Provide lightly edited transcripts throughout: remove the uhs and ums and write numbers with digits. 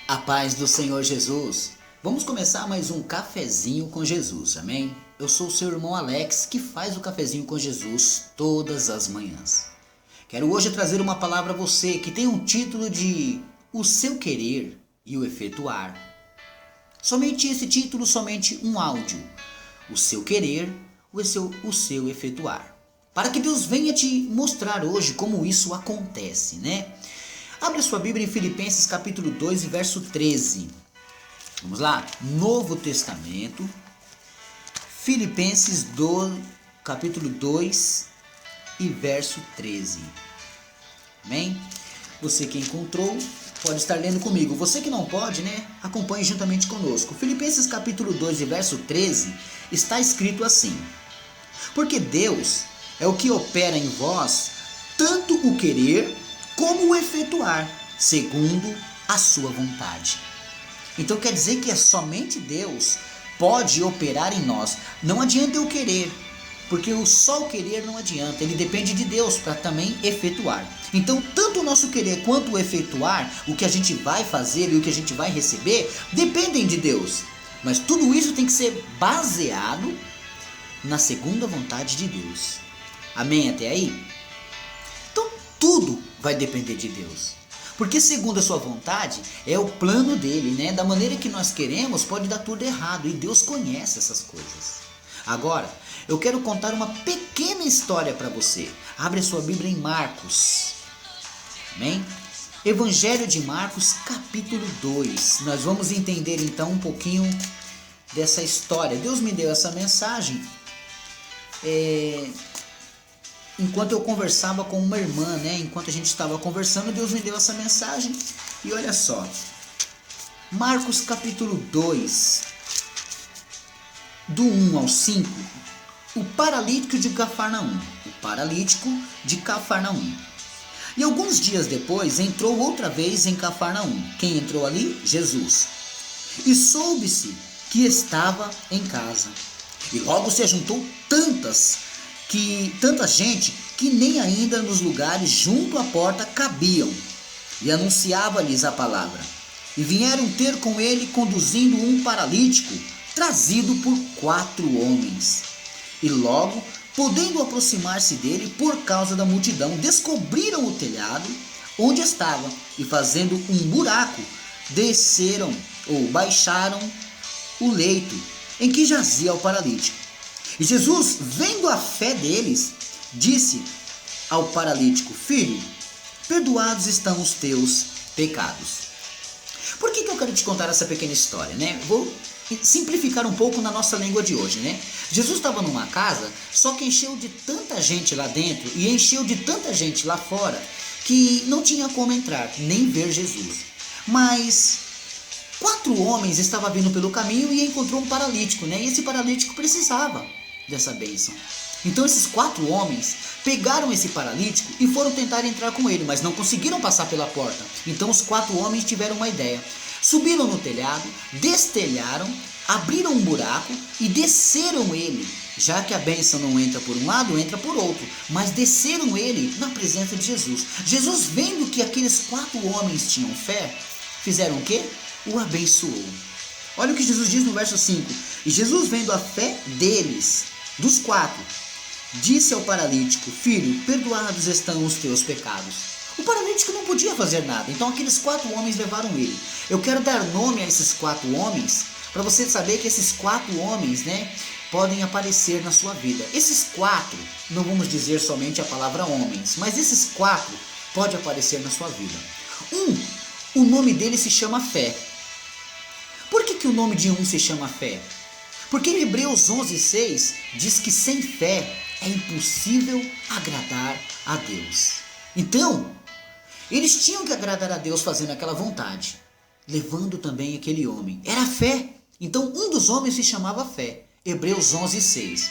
A paz do Senhor Jesus. Vamos começar mais um cafezinho com Jesus, amém? Eu sou o seu irmão Alex, que faz o cafezinho com Jesus todas as manhãs. Quero hoje trazer uma palavra a você que tem um título de O Seu Querer e o Efetuar. Somente esse título, somente um áudio. O seu querer, o seu efetuar. Para que Deus venha te mostrar hoje como isso acontece, né? Abre sua Bíblia em Filipenses capítulo 2 e verso 13. Vamos lá? Novo Testamento. Filipenses capítulo 2 e verso 13. Amém? Você que encontrou, pode estar lendo comigo. Você que não pode, né? Acompanhe juntamente conosco. Filipenses capítulo 2 e verso 13 está escrito assim: Porque Deus é o que opera em vós tanto o querer como o efetuar, segundo a sua vontade. Então quer dizer que é somente Deus pode operar em nós. Não adianta eu querer, porque só o querer não adianta. Ele depende de Deus para também efetuar. Então tanto o nosso querer quanto o efetuar, o que a gente vai fazer e o que a gente vai receber, dependem de Deus. Mas tudo isso tem que ser baseado na segunda vontade de Deus. Amém até aí? Então tudo vai depender de Deus. Porque segundo a sua vontade, é o plano dele, né? Da maneira que nós queremos, pode dar tudo errado. E Deus conhece essas coisas. Agora, eu quero contar uma pequena história para você. Abre a sua Bíblia em Marcos. Amém? Evangelho de Marcos, capítulo 2. Nós vamos entender então um pouquinho dessa história. Deus me deu essa mensagem enquanto eu conversava com uma irmã, né? Enquanto a gente estava conversando, Deus me deu essa mensagem. E olha só, Marcos capítulo 2, do 1 ao 5, o paralítico de Cafarnaum. O paralítico de Cafarnaum. E alguns dias depois, entrou outra vez em Cafarnaum. Quem entrou ali? Jesus. E soube-se que estava em casa. E logo se ajuntou tanta gente que nem ainda nos lugares junto à porta cabiam, e anunciava-lhes a palavra. E vieram ter com ele conduzindo um paralítico, trazido por 4 homens. E logo, podendo aproximar-se dele por causa da multidão, descobriram o telhado onde estava, e fazendo um buraco, desceram ou baixaram o leito em que jazia o paralítico. E Jesus, vendo a fé deles, disse ao paralítico: Filho, perdoados estão os teus pecados. Por que eu quero te contar essa pequena história, né? Vou simplificar um pouco na nossa língua de hoje, né? Jesus estava numa casa, só que encheu de tanta gente lá dentro e encheu de tanta gente lá fora que não tinha como entrar, nem ver Jesus. Mas 4 homens estavam vindo pelo caminho e encontrou um paralítico, né? E esse paralítico precisava dessa bênção. Então esses 4 homens pegaram esse paralítico e foram tentar entrar com ele, mas não conseguiram passar pela porta. Então os 4 homens tiveram uma ideia. Subiram no telhado, destelharam, abriram um buraco e desceram ele. Já que a bênção não entra por um lado, entra por outro. Mas desceram ele na presença de Jesus. Jesus, vendo que aqueles 4 homens tinham fé, fizeram o quê? O abençoou. Olha o que Jesus diz no verso 5. E Jesus, vendo a fé deles, dos 4, disse ao paralítico: Filho, perdoados estão os teus pecados. O paralítico não podia fazer nada, então aqueles 4 homens levaram ele. Eu quero dar nome a esses 4 homens, para você saber que esses 4 homens, né, podem aparecer na sua vida. Esses 4, não vamos dizer somente a palavra homens, mas esses 4 podem aparecer na sua vida. O nome dele se chama fé. Por que o nome de um se chama fé? Porque em Hebreus 11:6 diz que sem fé é impossível agradar a Deus. Então, eles tinham que agradar a Deus fazendo aquela vontade, levando também aquele homem. Era fé. Então um dos homens se chamava fé. Hebreus 11:6.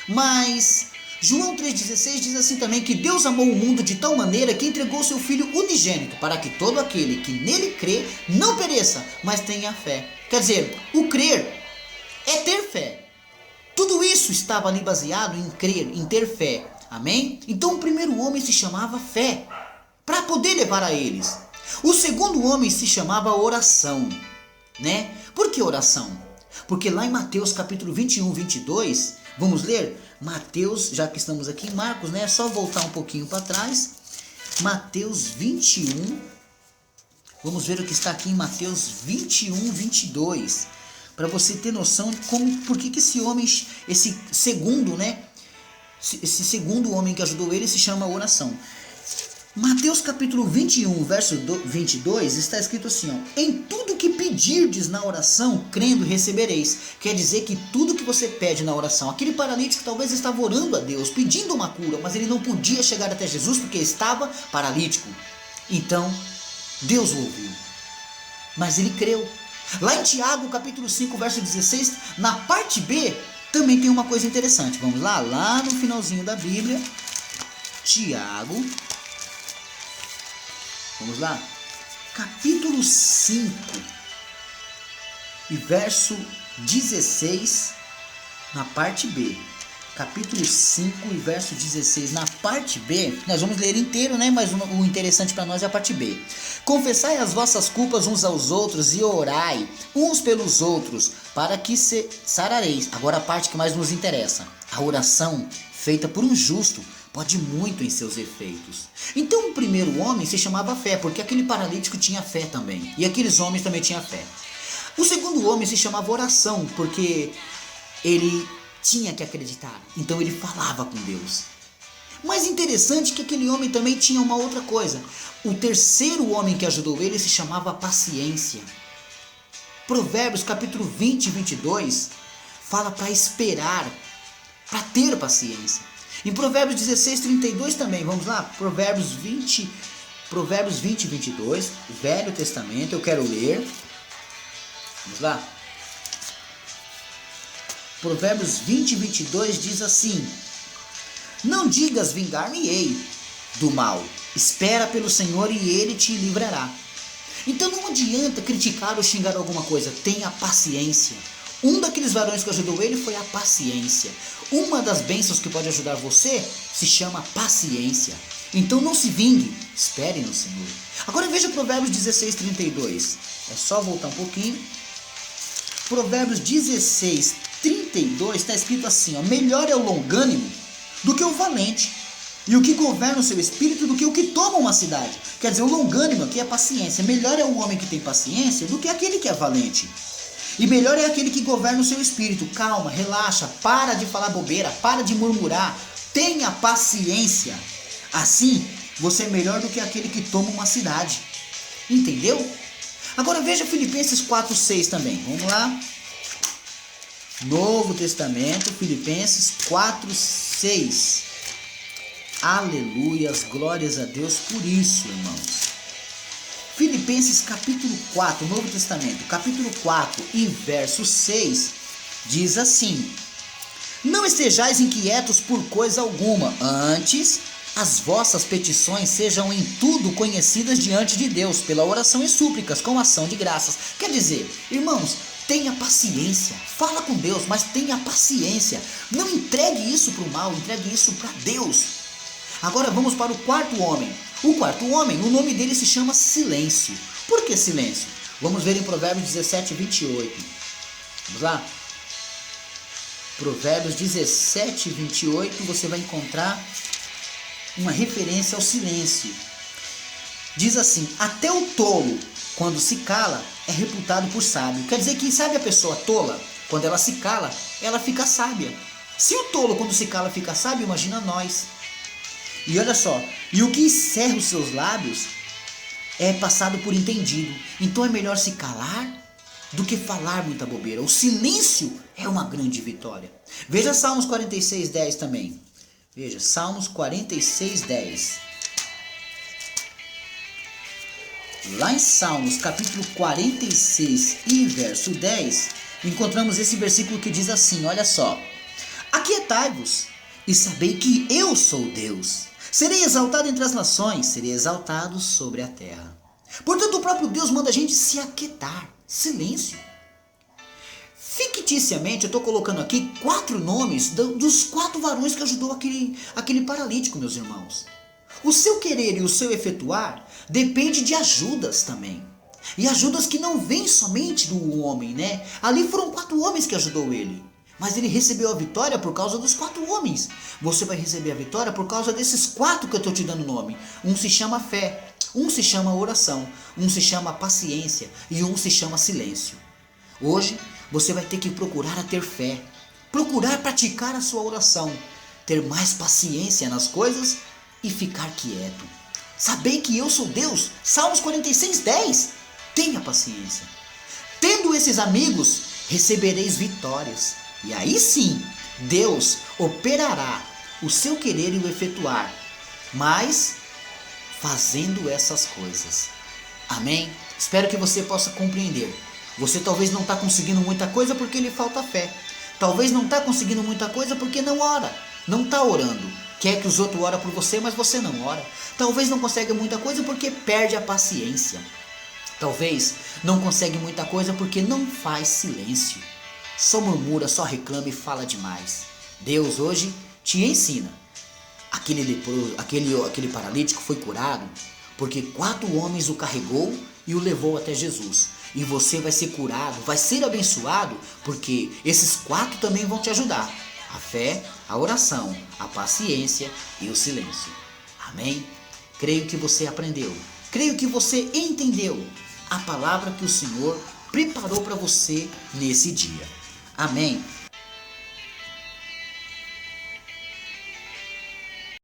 Mas João 3,16 diz assim também que Deus amou o mundo de tal maneira que entregou seu Filho unigênito, para que todo aquele que nele crê não pereça, mas tenha fé. Quer dizer, o crer é ter fé. Tudo isso estava ali baseado em crer, em ter fé. Amém? Então o primeiro homem se chamava fé, para poder levar a eles. O segundo homem se chamava oração, né? Por que oração? Porque lá em Mateus capítulo 21, 22, vamos ler? Mateus, já que estamos aqui em Marcos, né? É só voltar um pouquinho para trás. Mateus 21, vamos ver o que está aqui em Mateus 21, 22. Para você ter noção de por que esse homem, esse segundo, né? Esse segundo homem que ajudou ele se chama oração. Mateus capítulo 21, verso 22, está escrito assim, ó: em tudo que pedirdes na oração, crendo, recebereis. Quer dizer que tudo que você pede na oração, aquele paralítico talvez estava orando a Deus, pedindo uma cura, mas ele não podia chegar até Jesus porque estava paralítico. Então, Deus o ouviu, mas ele creu. Lá em Tiago capítulo 5, verso 16, na parte B, também tem uma coisa interessante. Vamos lá, lá no finalzinho da Bíblia, Tiago, vamos lá, capítulo 5 e verso 16, na parte B. Capítulo 5 e verso 16, na parte B, nós vamos ler inteiro, né? Mas o interessante para nós é a parte B. Confessai as vossas culpas uns aos outros e orai uns pelos outros, para que se sarareis. Agora a parte que mais nos interessa. A oração feita por um justo pode muito em seus efeitos. Então o primeiro homem se chamava fé, porque aquele paralítico tinha fé também. E aqueles homens também tinham fé. O segundo homem se chamava oração, porque ele tinha que acreditar. Então ele falava com Deus. Mas interessante que aquele homem também tinha uma outra coisa. O terceiro homem que ajudou ele se chamava paciência. Provérbios capítulo 20 e 22 fala para esperar, para ter paciência. Em Provérbios 16, 32 também, vamos lá, Provérbios 20 e 22, Velho Testamento, eu quero ler. Vamos lá. Provérbios 20 e 22 diz assim: não digas vingar-me-ei do mal, espera pelo Senhor e Ele te livrará. Então não adianta criticar ou xingar alguma coisa, tenha paciência. Um daqueles varões que ajudou ele foi a paciência. Uma das bênçãos que pode ajudar você se chama paciência. Então não se vingue, espere no Senhor. Agora veja Provérbios 16, 32. É só voltar um pouquinho. Provérbios 16, 32 está escrito assim, ó: melhor é o longânimo do que o valente, e o que governa o seu espírito do que o que toma uma cidade. Quer dizer, o longânimo aqui é paciência. Melhor é o homem que tem paciência do que aquele que é valente. E melhor é aquele que governa o seu espírito. Calma, relaxa, para de falar bobeira, para de murmurar, tenha paciência. Assim, você é melhor do que aquele que toma uma cidade. Entendeu? Agora veja Filipenses 4, 6 também. Vamos lá. Novo Testamento, Filipenses 4, 6. Aleluias, glórias a Deus por isso, irmãos. Filipenses capítulo 4, Novo Testamento, capítulo 4 e verso 6, diz assim: não estejais inquietos por coisa alguma, antes as vossas petições sejam em tudo conhecidas diante de Deus, pela oração e súplicas, com ação de graças. Quer dizer, irmãos, tenha paciência, fala com Deus, mas tenha paciência. Não entregue isso para o mal, entregue isso para Deus. Agora vamos para o quarto homem. O quarto homem, o nome dele se chama silêncio. Por que silêncio? Vamos ver em Provérbios 17, 28. Vamos lá? Provérbios 17, 28, você vai encontrar uma referência ao silêncio. Diz assim: até o tolo, quando se cala, é reputado por sábio. Quer dizer que, sabe a pessoa tola? Quando ela se cala, ela fica sábia. Se o tolo, quando se cala, fica sábio, imagina nós. E olha só, e o que encerra os seus lábios é passado por entendido. Então é melhor se calar do que falar muita bobeira. O silêncio é uma grande vitória. Veja Salmos 46, 10 também. Veja, Salmos 46, 10. Lá em Salmos capítulo 46 e verso 10, encontramos esse versículo que diz assim, olha só: aquietai-vos e sabei que eu sou Deus. Serei exaltado entre as nações, serei exaltado sobre a terra. Portanto, o próprio Deus manda a gente se aquietar, silêncio. Ficticiamente, eu estou colocando aqui 4 nomes dos 4 varões que ajudou aquele paralítico, meus irmãos. O seu querer e o seu efetuar depende de ajudas também. E ajudas que não vêm somente do homem, né? Ali foram 4 homens que ajudou ele. Mas ele recebeu a vitória por causa dos 4 homens. Você vai receber a vitória por causa desses 4 que eu estou te dando nome. Um se chama fé, um se chama oração, um se chama paciência e um se chama silêncio. Hoje você vai ter que procurar a ter fé, procurar praticar a sua oração, ter mais paciência nas coisas e ficar quieto. Sabei que eu sou Deus. Salmos 46:10. Tenha paciência. Tendo esses amigos, recebereis vitórias. E aí sim, Deus operará o seu querer e o efetuar, mas fazendo essas coisas. Amém? Espero que você possa compreender. Você talvez não está conseguindo muita coisa porque lhe falta fé. Talvez não está conseguindo muita coisa porque não ora, não está orando. Quer que os outros orem por você, mas você não ora. Talvez não consegue muita coisa porque perde a paciência. Talvez não consegue muita coisa porque não faz silêncio. Só murmura, só reclama e fala demais. Deus hoje te ensina. Aquele paralítico foi curado porque 4 homens o carregou e o levou até Jesus. E você vai ser curado, vai ser abençoado, porque esses 4 também vão te ajudar. A fé, a oração, a paciência e o silêncio. Amém? Creio que você aprendeu. Creio que você entendeu a palavra que o Senhor preparou para você nesse dia. Amém?